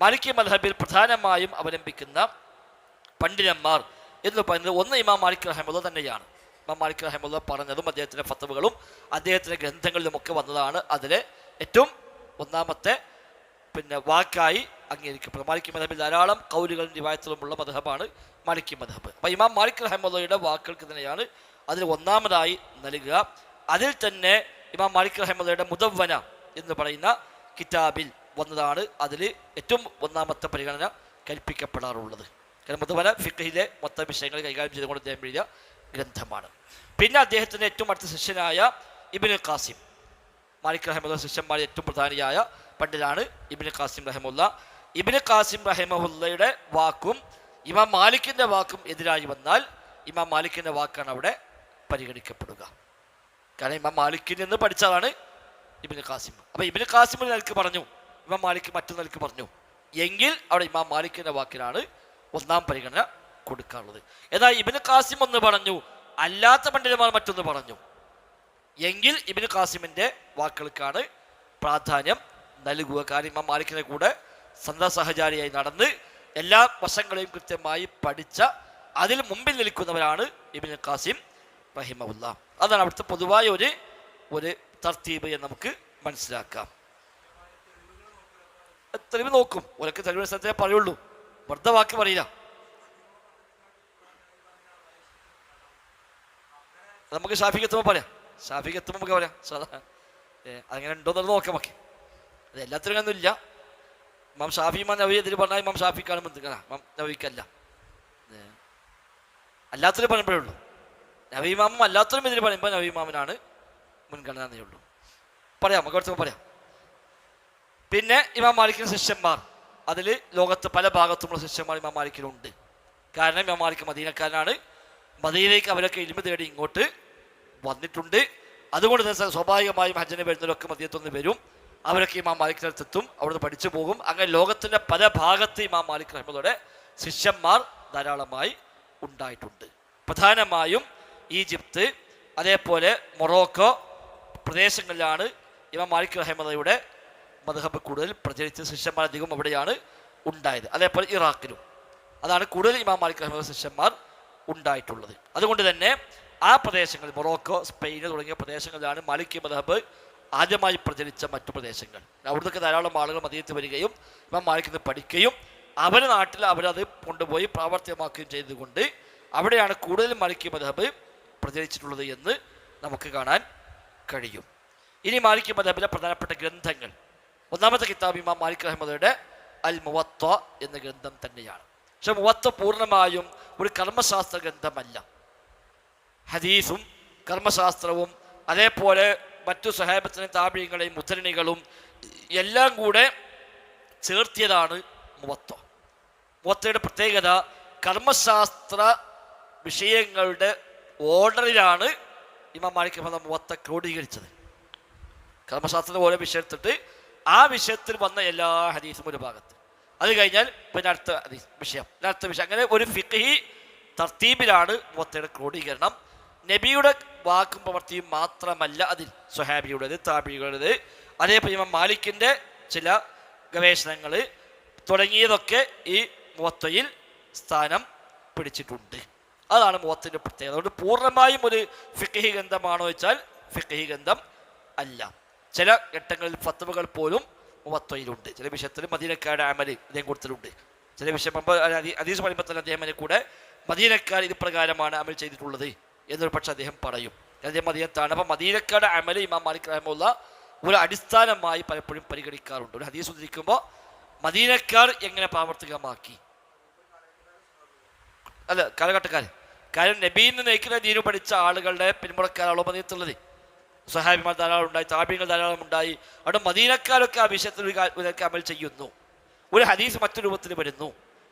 മാലിക്കി മദ്ഹബിൽ പ്രധാനമായും അവലംബിക്കുന്ന പണ്ഡിതന്മാർ എന്ന് പറയുന്നത് ഒന്ന് ഇമാം മാലിക് റഹിമഹുല്ലാഹ് തന്നെയാണ്. ഇമാം മാലിക് റഹിമഹുല്ലാഹ് പറഞ്ഞതും അദ്ദേഹത്തിൻ്റെ ഫത്വകളും അദ്ദേഹത്തിൻ്റെ ഗ്രന്ഥങ്ങളിലുമൊക്കെ വന്നതാണ്. അതിലെ ഏറ്റവും ഒന്നാമത്തെ വാക്കായി അംഗീകരിക്കപ്പെടുന്നത്. മാലിക്കി മദ്ഹബിൽ ധാരാളം ഖൗലുകളും റിവായത്തുകളുമുള്ള മദ്ഹബാണ് മാലിക്കി മദ്ഹബ്. അപ്പോൾ ഇമാം മാലിക് റഹിമഹുല്ലാഹയുടെ വാക്കുകൾക്ക് തന്നെയാണ് അതിൽ ഒന്നാമതായി നൽകുക. അതിൽ തന്നെ ഇമാം മാലിക് റഹിമഹുല്ലാഹയുടെ മുദവ്വന എന്ന് പറയുന്ന കിതാബിൽ വന്നതാണ് അതിൽ ഏറ്റവും ഒന്നാമത്തെ പരിഗണന കൽപ്പിക്കപ്പെടാറുള്ളത്. കാരണം മുദവ്വന ഫിഖ്ഹിലെ മൊത്തം വിഷയങ്ങൾ കൈകാര്യം ചെയ്തുകൊണ്ട് അദ്ദേഹം എഴുതിയ ഗ്രന്ഥമാണ്. പിന്നെ അദ്ദേഹത്തിൻ്റെ ഏറ്റവും അടുത്ത ശിഷ്യനായ ഇബ്നു ഖാസിം, മാലിക് റഹിമഹുല്ലാഹ് ശിഷ്യന്മാരിൽ ഏറ്റവും പ്രധാനിയായ പണ്ഡിതനാണ് ഇബ്നു ഖാസിം റഹിമഹുല്ലാഹ്. ഇബ്നു ഖാസിം റഹിമഹുല്ലയുടെ വാക്കും ഇമാം മാലിക്കിൻ്റെ വാക്കും എതിരായി വന്നാൽ ഇമാം മാലിക്കിൻ്റെ വാക്കാണ് അവിടെ പരിഗണിക്കപ്പെടുക. കാരണം ഇമാം മാലിക്കിൽ നിന്ന് പഠിച്ചതാണ് ഇബ്നു ഖാസിം. അപ്പോൾ ഇബ്നു ഖാസിം നിലക്ക് പറഞ്ഞു, ഇമാം മാലിക് മറ്റു നിലക്ക് പറഞ്ഞു എങ്കിൽ അവിടെ ഇമാം മാലിക്കിൻ്റെ വാക്കിനാണ് ഒന്നാം പരിഗണന കൊടുക്കാറുള്ളത്. എന്നാൽ ഇബ്നു ഖാസിം ഒന്ന് പറഞ്ഞു, അല്ലാത്ത പണ്ഡിതന്മാർ മറ്റൊന്ന് പറഞ്ഞു എങ്കിൽ ഇബ്നു ഖാസിമിൻ്റെ വാക്കുകൾക്കാണ് പ്രാധാന്യം നൽകുക. കാരണം ഇമാം മാലിക്കിനെ കൂടെ സഹചാരിയായി നടന്ന് എല്ലാ വശങ്ങളെയും കൃത്യമായി പഠിച്ച അതിൽ മുമ്പിൽ നിൽക്കുന്നവരാണ് ഇബ്നു ഖാസിം റഹിമഹുല്ലാഹ്. അതാണ് അവിടുത്തെ പൊതുവായ ഒരു തർത്തീബ് എന്ന് നമുക്ക് മനസ്സിലാക്കാം. തെളിവ് നോക്കും, ഒരൊക്കെ തെളിവ് സ്ഥലത്തേ പറയുള്ളൂ, വെറുതെ വാക്ക് പറയില്ല. നമുക്ക് ഷാഫിക്ക് എത്തുമ്പോൾ പറയാം, ഷാഫിക്ക് എത്തുമ്പോൾ നമുക്ക് പറയാം അങ്ങനെ ഉണ്ടോയെന്നുള്ളത് നോക്കാം. നമുക്ക് അത് എല്ലാത്തിനും ഒന്നും ഇല്ല. ഇമാം ഷാഫി ഇമാം നവവി എതിര് പറഞ്ഞാൽ ഇമാം ഷാഫിക്കാണ് മുൻഗണന, ഇമാം നവവിക്കല്ല. അല്ലാത്തൊരു പറയുമ്പോഴേ ഉള്ളൂ. നവി ഇമാമും അല്ലാത്തവരും എതിര് പറയുമ്പോൾ നവി ഇമാമിനാണ് മുൻഗണന എന്നേ ഉള്ളൂ. പറയാം, നമുക്ക് കുറച്ച് പറയാം. പിന്നെ ഇമാം മാലിക്കിൻ്റെ ശിഷ്യന്മാർ, അതിൽ ലോകത്ത് പല ഭാഗത്തുമുള്ള ശിഷ്യന്മാർ ഇമാം മാലിക്കിനുണ്ട്. കാരണം ഇമാം മാലിക് മദീനക്കാരനാണ്. മദീനയിലേക്ക് അവരൊക്കെ ഇൽമ തേടി ഇങ്ങോട്ട് വന്നിട്ടുണ്ട്. അതുകൊണ്ട് തന്നെ സ്വാഭാവികമായും ഹജ്ജിന് വരുന്നവരൊക്കെ മദീനത്തൊന്ന് വരും. അവരൊക്കെ ഇമാം മാലിക്കിൻ്റെ അടുത്തെത്തും, അവിടുന്ന് പഠിച്ചു പോകും. അങ്ങനെ ലോകത്തിൻ്റെ പല ഭാഗത്ത് ഇമാം മാലിക് റഹിമഹുല്ലാഹയുടെ ശിഷ്യന്മാർ ധാരാളമായി ഉണ്ടായിട്ടുണ്ട്. പ്രധാനമായും ഈജിപ്ത്, അതേപോലെ മൊറോക്കോ പ്രദേശങ്ങളിലാണ് ഇമാം മാലിക് റഹിമഹുല്ലാഹയുടെ മദ്ഹബ് കൂടുതൽ പ്രചരിച്ച ശിഷ്യന്മാർ അധികം അവിടെയാണ് ഉണ്ടായത്. അതേപോലെ ഇറാഖിലും അതാണ് കൂടുതൽ ഇമാം മാലിക് റഹിമഹുല്ലാഹയുടെ ശിഷ്യന്മാർ ഉണ്ടായിട്ടുള്ളത്. അതുകൊണ്ട് തന്നെ ആ പ്രദേശങ്ങളിൽ മൊറോക്കോ, സ്പെയിൻ തുടങ്ങിയ പ്രദേശങ്ങളിലാണ് മാലിക്കി മദ്ഹബ് ആദ്യമായി പ്രചരിച്ച മറ്റു പ്രദേശങ്ങൾ. അവിടുത്തെ ധാരാളം ആളുകൾ മദീനത്ത് വരികയും ഇമാം മാലിക്കിൽ നിന്ന് പഠിക്കുകയും അവരുടെ നാട്ടിൽ അവരത് കൊണ്ടുപോയി പ്രാവർത്തികമാക്കുകയും ചെയ്തുകൊണ്ട് അവിടെയാണ് കൂടുതൽ മാലിക്കി മദ്ഹബ് പ്രചരിച്ചിട്ടുള്ളത് എന്ന് നമുക്ക് കാണാൻ കഴിയും. ഇനി മാലിക്കി മദ്ഹബിലെ പ്രധാനപ്പെട്ട ഗ്രന്ഥങ്ങൾ, ഒന്നാമത്തെ കിതാബ് ഇമാം മാലിക് റഹിമഹുല്ലാഹയുടെ അൽ മുവത്ത എന്ന ഗ്രന്ഥം തന്നെയാണ്. പക്ഷെ മുവത്ത പൂർണ്ണമായും ഒരു കർമ്മശാസ്ത്ര ഗ്രന്ഥമല്ല. ഹദീസും കർമ്മശാസ്ത്രവും അതേപോലെ മറ്റു സഹാബത്തിൻ്റെയും താബിഈങ്ങളെയും ഉദ്ധരണികളും എല്ലാം കൂടെ ചേർത്തിയതാണ് മുവത്ത. മുവത്തയുടെ പ്രത്യേകത കർമ്മശാസ്ത്ര വിഷയങ്ങളുടെ ഓർഡറിലാണ് ഇമാം മാലിക് റഹിമഹുല്ലാഹ് മുവത്ത ക്രോഡീകരിച്ചത്. കർമ്മശാസ്ത്രത്തിൻ്റെ ഓരോ വിഷയം എടുത്തിട്ട് ആ വിഷയത്തിൽ വന്ന എല്ലാ ഹദീസും ഒരു ഭാഗത്ത്, അത് കഴിഞ്ഞാൽ പിന്നെ അടുത്ത വിഷയം, അങ്ങനെ ഒരു ഫിഖ്ഹി തർത്തീബിലാണ് മുവത്തയുടെ ക്രോഡീകരണം. നബിയുടെ വാക്കും പ്രവൃത്തിയും മാത്രമല്ല അതിൽ, സ്വഹാബിയുടേത്, താബിഈകളുടേത്, അതേപോലെ ഇമാം മാലിക്കിൻ്റെ ചില ഗവേഷണങ്ങൾ തുടങ്ങിയതൊക്കെ ഈ മുവത്തയിൽ സ്ഥാനം പിടിച്ചിട്ടുണ്ട്. അതാണ് മുവത്തിൻ്റെ പ്രത്യേകത. അതുകൊണ്ട് പൂർണ്ണമായും ഒരു ഫിഖ്ഹി ഗ്രന്ഥമാണോ വെച്ചാൽ ഫിഖ്ഹി ഗ്രന്ഥം അല്ല. ചില ഘട്ടങ്ങളിൽ ഫത്വകൾ പോലും മുവത്തയിലുണ്ട്. ചില വിഷയത്തിൽ മദീനക്കാരുടെ അമല് അദ്ദേഹം കൊടുത്തിട്ടുണ്ട്. ചില വിഷയം ഹദീസ് പറയുമ്പോൾ തന്നെ അദ്ദേഹം കൂടെ മദീനക്കാർ ഇത് പ്രകാരമാണ് അമൽ ചെയ്തിട്ടുള്ളത് എന്നൊരു പക്ഷെ അദ്ദേഹം പറയും. അദ്ദേഹം മദീനത്താണ്. അപ്പം മദീനക്കാരുടെ അമല് ഇമാം മാലിക് റഹിമഹുല്ലാഹ് ഒരു അടിസ്ഥാനമായി പലപ്പോഴും പരിഗണിക്കാറുണ്ട്. ഒരു ഹദീസ് ഉദ്ധരിക്കുമ്പോൾ മദീനക്കാർ എങ്ങനെ പ്രാവർത്തികമാക്കി, അല്ല കാലഘട്ടക്കാർ, കാര്യം നബിയിൽ നിന്ന് നയിക്കുന്ന ദീനു പഠിച്ച ആളുകളുടെ പിന്മുറക്കാരാണോ മദീനത്തുള്ളത്. സ്വഹാബിമാർ ധാരാളം ഉണ്ടായി, താബിഈങ്ങൾ ധാരാളം ഉണ്ടായി. അവിടെ മദീനക്കാരൊക്കെ ആ വിഷയത്തിൽ ഒരു അമൽ ചെയ്യുന്നു. ഒരു ഹദീസ് മറ്റു രൂപത്തിൽ വരുന്നു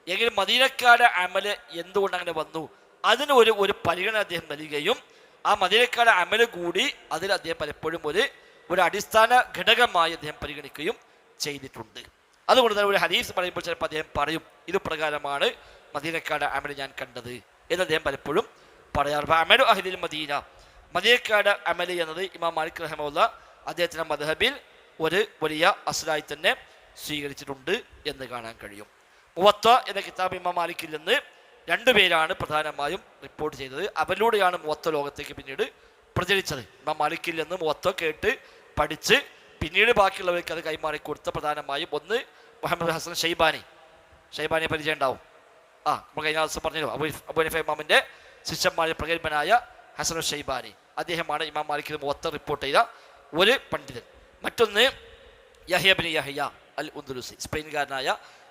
എങ്കിൽ മദീനക്കാരുടെ അമല് എന്തുകൊണ്ട് അങ്ങനെ വന്നു, അതിന് ഒരു പരിഗണന അദ്ദേഹം നൽകുകയും ആ മദീനക്കാരുടെ അമല് കൂടി അതിൽ അദ്ദേഹം പലപ്പോഴും ഒരു അടിസ്ഥാന ഘടകമായി അദ്ദേഹം പരിഗണിക്കുകയും ചെയ്തിട്ടുണ്ട്. അതുകൊണ്ട് തന്നെ ഒരു ഹദീസ് പറയുമ്പോൾ ചിലപ്പോൾ അദ്ദേഹം പറയും ഇത് പ്രകാരമാണ് മദീനക്കാരുടെ അമല് ഞാൻ കണ്ടത് എന്ന് അദ്ദേഹം പലപ്പോഴും പറയാറ്. അമലു അഹ്ലിൽ മദീന, മദീനക്കാരുടെ അമല് എന്നത് ഇമാം മാലിക് റഹിമഹുല്ലാഹ് അദ്ദേഹത്തിൻ്റെ മദ്ഹബിൽ ഒരു വലിയ അസ്ലായി തന്നെ സ്വീകരിച്ചിട്ടുണ്ട് എന്ന് കാണാൻ കഴിയും. മുവത്ത എന്ന കിതാബ് ഇമാം മാലിക്കിൽ നിന്ന് രണ്ടുപേരാണ് പ്രധാനമായും റിപ്പോർട്ട് ചെയ്തത്. അവരിലൂടെയാണ് മുവത്ത ലോകത്തേക്ക് പിന്നീട് പ്രചരിച്ചത്. ഇമാം മാലിക്കിൽ നിന്ന് മുവത്ത കേട്ട് പഠിച്ച് പിന്നീട് ബാക്കിയുള്ളവർക്ക് അത് കൈമാറി കൊടുത്ത പ്രധാനമായും ഒന്ന് മുഹമ്മദ് ഹസൻ ഷൈബാനിയെ പരിചയം ഉണ്ടാവും. നമ്മൾ കഴിഞ്ഞ ദിവസം പറഞ്ഞല്ലോ, അബൂ ഹനീഫ ഇമാമിൻ്റെ ശിഷ്യന്മാരിൽ പ്രഗത്ഭനായ ഹസൻ ഷൈബാനി, അദ്ദേഹമാണ് ഇമാം മാലിക്കിൽ മുവത്ത റിപ്പോർട്ട് ചെയ്ത ഒരു പണ്ഡിതൻ. മറ്റൊന്ന് യഹ്യ ബിൻ യഹ്യ അൽ ഉന്ദുലുസി, സ്പെയിൻകാരനായ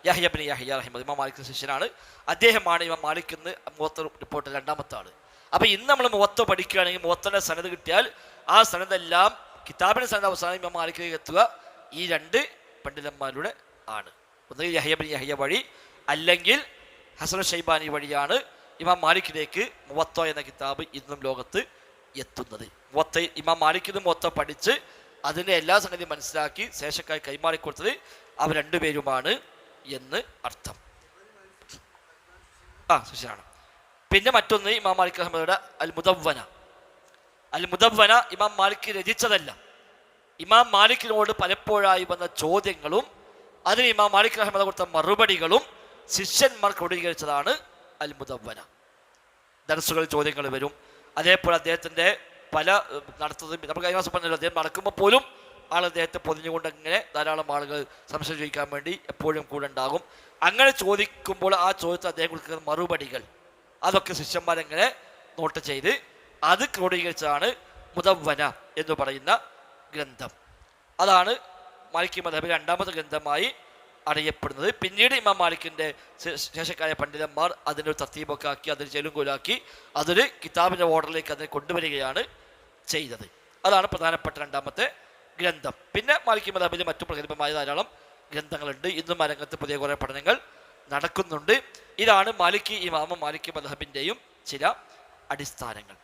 യഹ്യ ബിൻ യഹ്യ റഹിമഹുല്ലാഹ്, ഇമാം മാലിക്കിന്റെ ശിഷ്യനാണ്. അദ്ദേഹമാണ് ഇമാം മാലിക്കിന്ന് മുവത്ത റിപ്പോർട്ട് രണ്ടാമത്തെ ആള്. അപ്പോൾ ഇന്ന് നമ്മൾ മുവത്ത പഠിക്കുകയാണെങ്കിൽ മുവത്തയുടെ സനദ് കിട്ടിയാൽ ആ സനദെല്ലാം കിതാബിന്റെ സനദ് അവസാനം ഇമാം മാലിക്കിലേക്ക് എത്തുക ഈ രണ്ട് പണ്ഡിതന്മാരുടെ ആണ്. ഒന്നുകിൽ യഹ്യ ബിൻ യഹ്യ വഴി അല്ലെങ്കിൽ ഹസൻ ഷൈബാനി വഴിയാണ് ഇമാം മാലിക്കിലേക്ക് മുവത്ത എന്ന കിതാബ് ഇന്നും ലോകത്ത് എത്തുന്നത്. ഇമാം മാലിക്കിന് മുവത്ത പഠിച്ച് അതിൻ്റെ എല്ലാ സംഗതിയും മനസ്സിലാക്കി ശേഷക്കായി കൈമാറിക്കൊടുത്തത് അവർ രണ്ടുപേരുമാണ് എന്ന് അർത്ഥം. ശരിയാണ്. പിന്നെ മറ്റൊന്ന് ഇമാം മാലിക് റഹ്മത്തുള്ളാഹിയുടെ അൽ മുദവ്വന ഇമാം മാലിക് രചിച്ചതല്ല. ഇമാം മാലിക്കിനോട് പലപ്പോഴായി വന്ന ചോദ്യങ്ങളും അതിന് ഇമാം മാലിക് റഹ്മത്തുള്ളാഹി കൊടുത്ത മറുപടികളും ശിഷ്യന്മാർ ക്രോഡീകരിച്ചതാണ് അൽ മുദവ്വന. ദർസുകളിൽ ചോദ്യങ്ങൾ വരും. അതേപോലെ അദ്ദേഹത്തിൻ്റെ പല നടത്തുന്നതും നമുക്ക് കഴിഞ്ഞ ദിവസം പറഞ്ഞല്ലോ, അദ്ദേഹം നടക്കുമ്പോൾ പോലും അദ്ദേഹത്തെ പൊതിഞ്ഞുകൊണ്ട് അങ്ങനെ ധാരാളം ആളുകൾ സംശയം ചോദിക്കാൻ വേണ്ടി എപ്പോഴും കൂടെ ഉണ്ടാകും. അങ്ങനെ ചോദിക്കുമ്പോൾ ആ ചോദ്യത്തിൽ അദ്ദേഹം കൊടുക്കുന്ന മറുപടികൾ അതൊക്കെ ശിഷ്യന്മാരെങ്ങനെ നോട്ട് ചെയ്ത് അത് ക്രോഡീകരിച്ചതാണ് മുദവ്വന എന്ന് പറയുന്ന ഗ്രന്ഥം. അതാണ് മാലിക്കി മദ്ഹബിലെ രണ്ടാമത്തെ ഗ്രന്ഥമായി അറിയപ്പെടുന്നത്. പിന്നീട് ഇമാം മാലിക്കിൻ്റെ ശേഷക്കായ പണ്ഡിതന്മാർ അതിനൊരു തർത്തീബൊക്കെ ആക്കി അതിന് ചെലുങ്കൂലാക്കി അതൊരു കിതാബിൻ്റെ ഓർഡറിലേക്ക് അതിനെ കൊണ്ടുവരികയാണ് ചെയ്തത്. അതാണ് പ്രധാനപ്പെട്ട രണ്ടാമത്തെ ഗ്രന്ഥം. പിന്നെ മാലിക്കി മദ്ഹബിൽ മറ്റു പ്രഗത്ഭമായ ധാരാളം ഗ്രന്ഥങ്ങളുണ്ട്. ഇന്നും ആ രംഗത്ത് പുതിയ കുറേ പഠനങ്ങൾ നടക്കുന്നുണ്ട്. ഇതാണ് മാലിക്കി ഇമാമും മാലിക്കി മദ്ഹബിൻ്റെയും ചില അടിസ്ഥാനങ്ങൾ.